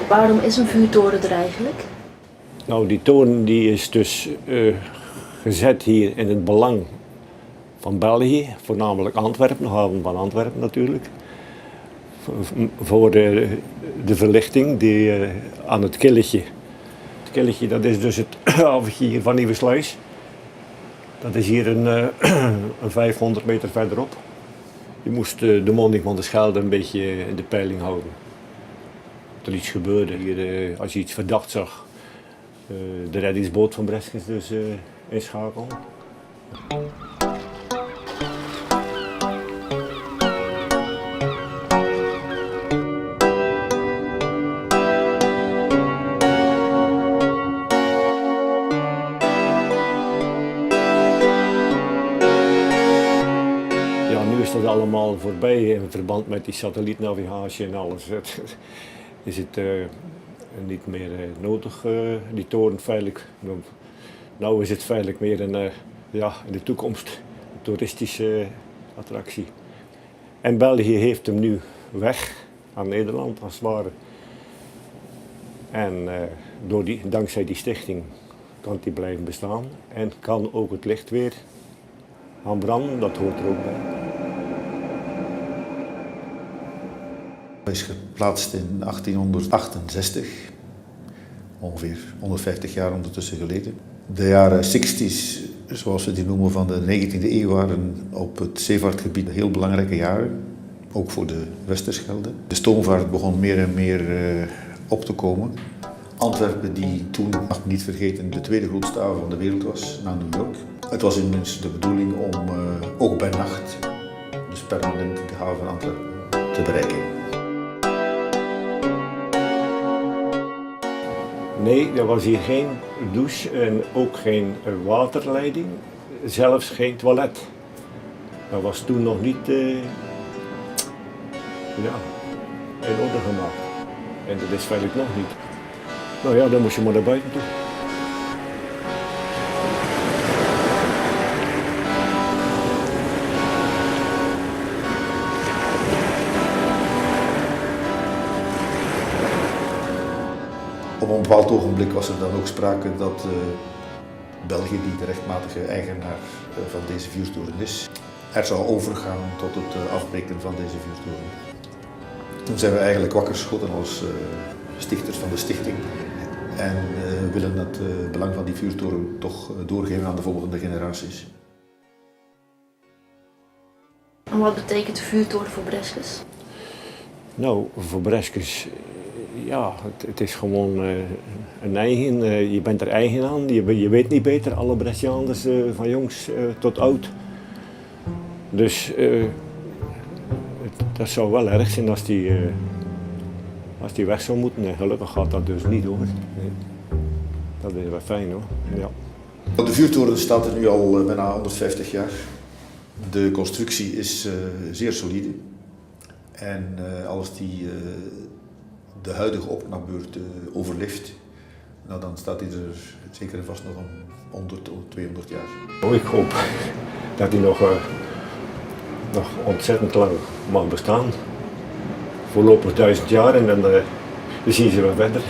Waarom is een vuurtoren er eigenlijk? Nou, die toren die is dus gezet hier in het belang van België, voornamelijk Antwerpen, de haven van Antwerpen natuurlijk. Voor de verlichting aan het Killetje. Het Killetje, dat is dus het haventje hier van Nieuwesluis. Dat is hier een 500 meter verderop. Je moest de monding van de Schelde een beetje in de peiling houden. Dat er iets gebeurde hier, als je iets verdacht zag. De reddingsboot van Breskens dus inschakelen. Ja, nu is dat allemaal voorbij in verband met die satellietnavigatie en alles. Is het niet meer nodig, die toren feitelijk. Nou is het feitelijk meer in de toekomst een toeristische attractie. En België heeft hem nu weg aan Nederland als het ware. En dankzij die stichting kan die blijven bestaan en kan ook het licht weer gaan branden, dat hoort er ook bij. Hij is geplaatst in 1868, ongeveer 150 jaar ondertussen geleden. De jaren 60's, zoals we die noemen, van de 19e eeuw waren op het zeevaartgebied heel belangrijke jaren, ook voor de Westerschelde. De stoomvaart begon meer en meer op te komen. Antwerpen, die toen, mag niet vergeten, de tweede grootste haven van de wereld was, na New York. Het was immers de bedoeling om ook bij nacht, dus permanent de haven van Antwerpen te bereiken. Nee, er was hier geen douche en ook geen waterleiding, zelfs geen toilet. Dat was toen nog niet in orde gemaakt. En dat is feitelijk nog niet. Nou ja, dan moest je maar naar buiten toe. Op een bepaald ogenblik was er dan ook sprake dat België, die de rechtmatige eigenaar van deze vuurtoren is, er zou overgaan tot het afbreken van deze vuurtoren. Toen zijn we eigenlijk wakker geschoten als stichters van de stichting en willen het belang van die vuurtoren toch doorgeven aan de volgende generaties. En wat betekent de vuurtoren voor Breskens? Nou, voor Breskens, ja, het is gewoon een eigen. Je bent er eigen aan, je weet niet beter, alle Bresciaanders van jongs tot oud. Dus dat zou wel erg zijn als die weg zou moeten. En gelukkig gaat dat dus niet hoor. Nee. Dat is wel fijn hoor. Ja. De vuurtoren staat er nu al bijna 150 jaar. De constructie is zeer solide. En als die de huidige opknapbeurt overleeft, nou, dan staat hij er zeker en vast nog een 100 tot 200 jaar. Ik hoop dat hij nog ontzettend lang mag bestaan. Voorlopig 1000 jaar en dan zien ze wel verder.